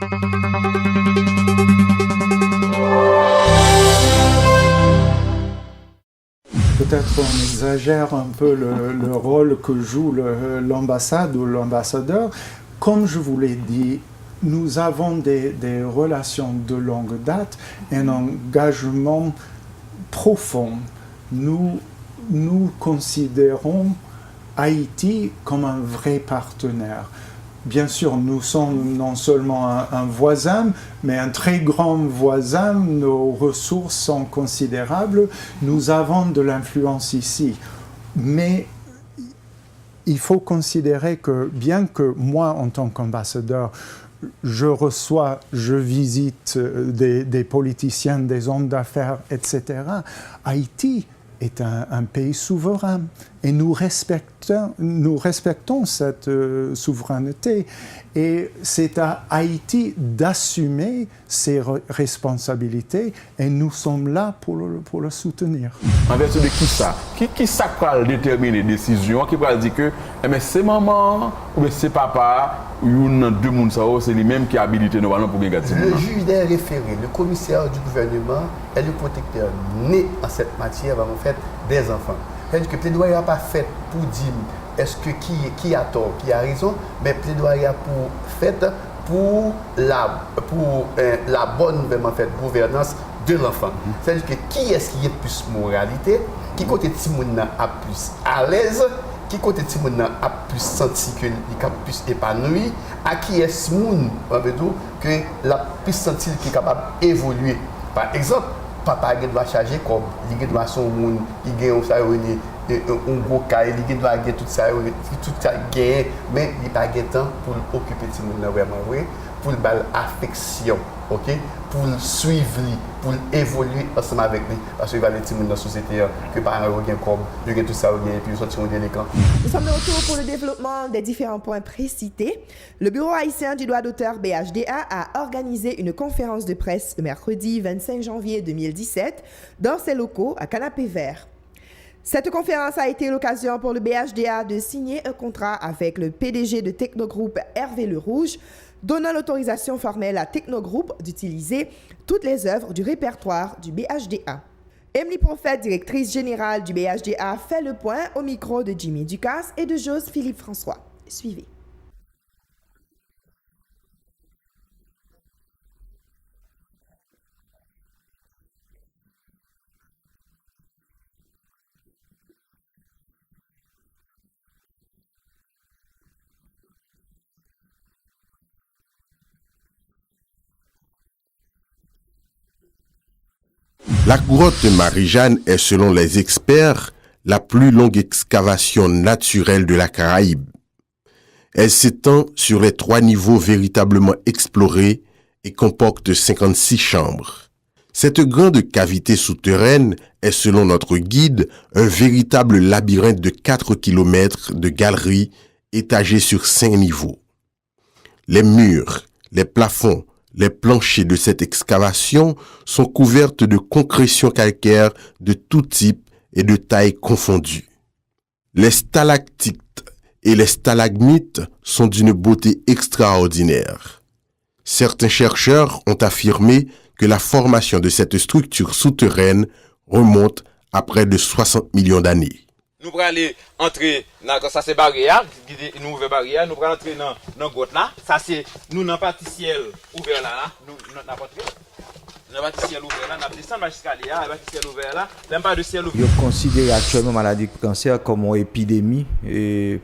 Peut-être on exagère un peu le rôle que joue l'ambassade ou l'ambassadeur. Comme je vous l'ai dit, nous avons des relations de longue date, un engagement profond. Nous considérons Haïti comme un vrai partenaire. Bien sûr, nous sommes non seulement un voisin, mais un très grand voisin. Nos ressources sont considérables. Nous avons de l'influence ici. Mais il faut considérer que, bien que moi, en tant qu'ambassadeur, je visite des politiciens, des hommes d'affaires, etc., Haïti est un pays souverain et nous respectons cette souveraineté. Et c'est à Haïti d'assumer ses responsabilités et nous sommes là pour le soutenir. En vertu de qui ça? Qui ça va déterminer les décisions? Qui va dire que c'est maman ou c'est papa ou deux personnes, c'est lui-même qui a habilité normalement pour gagner? Le juge des référés, le commissaire du gouvernement est le protecteur né en cette matière en fait des enfants. C'est-à-dire que le plaidoyer n'a pas fait pour dire est-ce que qui a tort, qui a raison, mais le plaidoyer pour fait pour la bonne vraiment fait, gouvernance de l'enfant. C'est-à-dire que qui est-ce qui est plus moralité, qui côté Timoun a plus à l'aise, qui côté Timoun a plus senti que il est plus épanoui, à qui est-ce moun que la plus senti qui est capable d'évoluer. Par exemple, papa doit charger comme il doit son monde, il gagne ça un gros cas, il doit gagner tout ça gagner, mais il pas gagner temps pour occuper ce monde vraiment vrai, pour le affection, OK, pour le suivre, pour évoluer ensemble avec lui parce qu'il va les monde dans la société que par exemple gagne comme il gagne tout ça et puis sortir de l'écran. Nous sommes de retour pour le développement des différents points précités. Le Bureau haïtien du droit d'auteur BHDA a organisé une conférence de presse le mercredi 25 janvier 2017 dans ses locaux à Canapé Vert. Cette conférence a été l'occasion pour le BHDA de signer un contrat avec le PDG de Technogroup Hervé Le Rouge, donnant l'autorisation formelle à Technogroup d'utiliser toutes les œuvres du répertoire du BHDA. Emily Prophète, directrice générale du BHDA, fait le point au micro de Jimmy Ducasse et de Jose Philippe François. Suivez. La grotte Marie-Jeanne est, selon les experts, la plus longue excavation naturelle de la Caraïbe. Elle s'étend sur les 3 niveaux véritablement explorés et comporte 56 chambres. Cette grande cavité souterraine est, selon notre guide, un véritable labyrinthe de 4 km de galeries étagées sur 5 niveaux. Les murs, les plafonds, les planchers de cette excavation sont couvertes de concrétions calcaires de tout type et de taille confondues. Les stalactites et les stalagmites sont d'une beauté extraordinaire. Certains chercheurs ont affirmé que la formation de cette structure souterraine remonte à près de 60 millions d'années. Nous allons aller entrer dans ça c'est barrière, nous ouvrir barrière, nous allons entrer dans grotte là, ça c'est nous dans partie ciel ouvert là, nous n'a pas entré. Dans partie ciel ouvert là, n'a descendre l'escalier, la partie ciel ouvert là, même pas de ciel ouvert. Je considère actuellement maladie de cancer comme une épidémie et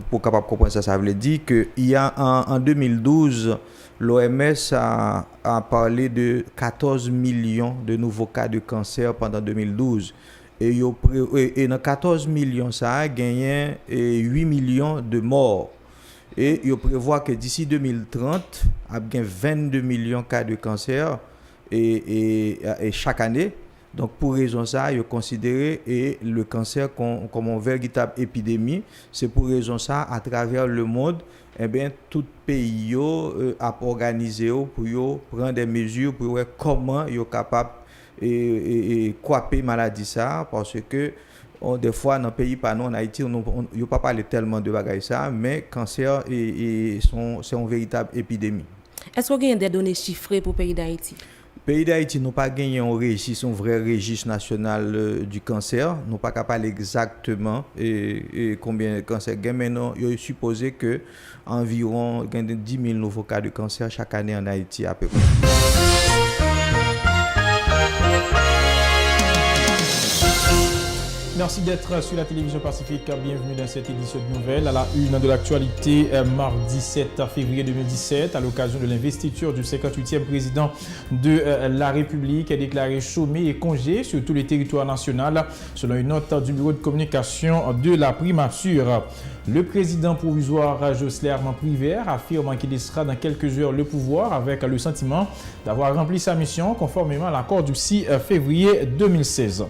pour capable comprendre ça veut dire que il y a en 2012 l'OMS a parlé de 14 millions de nouveaux cas de cancer pendant 2012. Et dans 14 millions, ça a gagné 8 millions de morts. Et il prévoit que d'ici 2030, il y a 22 millions de cas de cancer et chaque année. Donc pour raison ça, il considère le cancer comme une véritable épidémie. C'est pour raison ça, à travers le monde, eh bien, tout pays a organisé pour prendre des mesures pour voir comment ils sont capables et couper maladie ça parce que des fois dans le pays pas nous en Haïti on pas parler tellement de bagaille ça mais cancer c'est une véritable épidémie. Est-ce qu'on a des données chiffrées pour le pays d'Haïti? Pays d'Haïti, nous pas gagné un registre, un vrai registre national du cancer. Nous pas capable exactement combien de cancer gagne. Maintenant, il est supposé que environ 10 000 nouveaux cas de cancer chaque année en Haïti à peu près. Merci d'être sur la télévision Pacifique. Bienvenue dans cette édition de nouvelles à la une de l'actualité mardi 7 février 2017 à l'occasion de l'investiture du 58e président de la République est déclaré chômé et congé sur tout le territoire national selon une note du bureau de communication de la primature. Le président provisoire Jocelyn Armand Privert affirme qu'il laissera dans quelques heures le pouvoir avec le sentiment d'avoir rempli sa mission conformément à l'accord du 6 février 2016.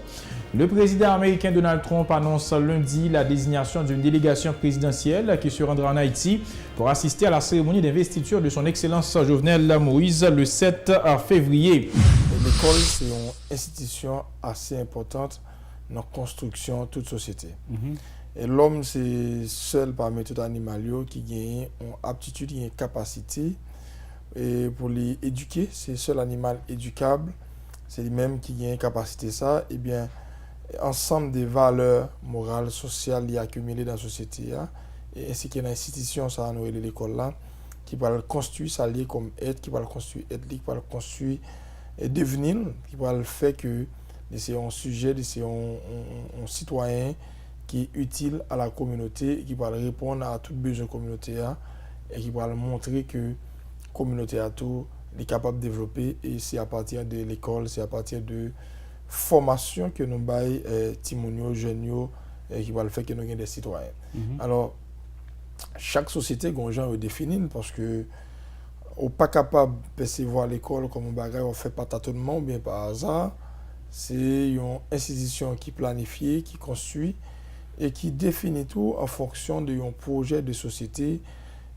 Le président américain Donald Trump annonce lundi la désignation d'une délégation présidentielle qui se rendra en Haïti pour assister à la cérémonie d'investiture de son Excellence Jovenel Moïse le 7 février. L'école, c'est une institution assez importante dans la construction de toute société. Et l'homme, c'est seul parmi tous les animaux qui gagne une aptitude, une capacité. Et pour les éduquer, c'est le seul animal éducable. C'est lui-même qui gagne une capacité ça. Et bien, ensemble des valeurs morales, sociales y accumulées dans la société, et ainsi que dans l'institution, ça a noué l'école là, qui va le construire, ça lié comme être, qui va le construire être, qui va le construire et devenir, qui va le faire que c'est un sujet, c'est un citoyen qui est utile à la communauté, qui va répondre à tout besoin communautaire et qui va montrer que la communauté a tout est capable de développer, et c'est à partir de l'école, c'est à partir de formation que nous baillons timonio jeunes qui va le faire que nous ayons des citoyens. Alors chaque société a un genre défini parce que on pas capable de percevoir l'école comme un bagage on fait par tâtonnement ou bien par hasard. C'est une institution qui planifie, qui construit et qui définit tout en fonction d'un projet de société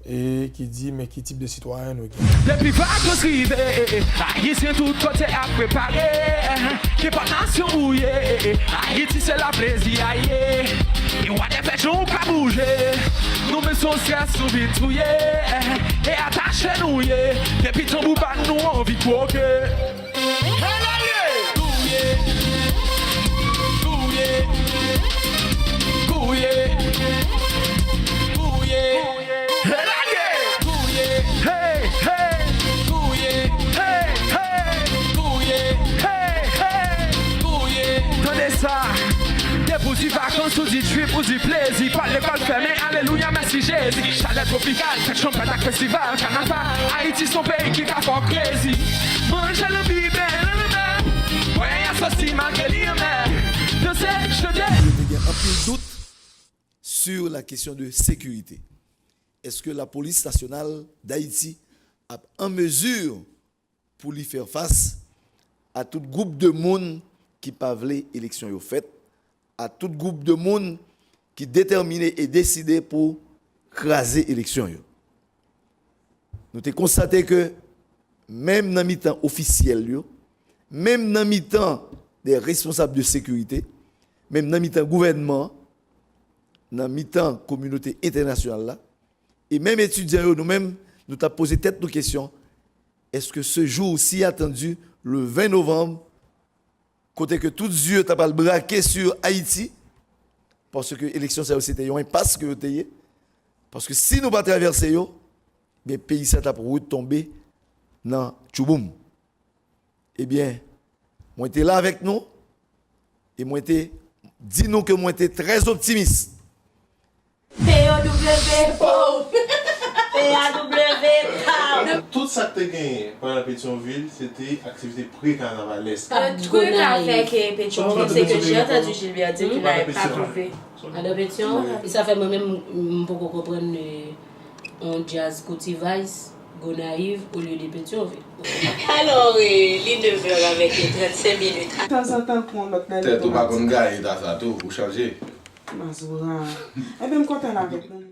et qui dit mais qui type de citoyen nous sommes. Depuis vacances arrivées, Haïti tout côté à préparer, qui pas nation mouillée, Haïti c'est la plaisir aïe, et on a des péchons pas bouger, nous mais son stress sous vite touillé, et attaché nous depuis ton bout pas nous envie de croquer. Des vacances ou du trip ou du plaisir. Pas l'école fermée, alléluia, merci Jésus. Chalet tropical, cette chambre d'attaque festival, carnaval. Haïti, son pays qui va fort crazy. Mange le bibe, ouais, y'a ça si malgré l'IME. Je sais, je te dis. Il y a un peu de doute sur la question de sécurité. Est-ce que la police nationale d'Haïti a en mesure pour lui faire face à tout groupe de monde qui pavlait l'élection au fait, à tout groupe de monde qui déterminé et décidé pour craser l'élection. Nous avons constaté que même dans le temps officiel, même dans le temps des responsables de sécurité, même dans le temps gouvernement, dans le temps communauté internationale, et même étudiants, nous-mêmes, nous avons posé tête nos questions. Est-ce que ce jour si attendu, le 20 novembre, côté que tous les yeux t'as pas le braqué sur Haïti, parce que l'élection c'était un impasse que vous avez, parce que si nous pas traverser le pays ça t'a pour tomber dans Tchouboum. Eh bien, moi j'étais là avec nous et moi j'étais dis nous que moi j'étais très optimiste. Tout ça que tu as gagné pendant Pétionville, c'était activité pré-carnavalesque. Ce qu'on a fait avec Pétionville, c'est que j'ai entendu Gilbert dire qu'il n'avait pas trouvé. Alors Pétion, et ça fait moi-même beaucoup comprendre un jazz côté Vice, Gonaïve au lieu de Pétionville. Alors, les 9 heures avec 35 minutes. De temps en temps, pour notre année. Peut-être pas comme gars, il a ça tout pour changer. Eh bien, je suis content avec nous.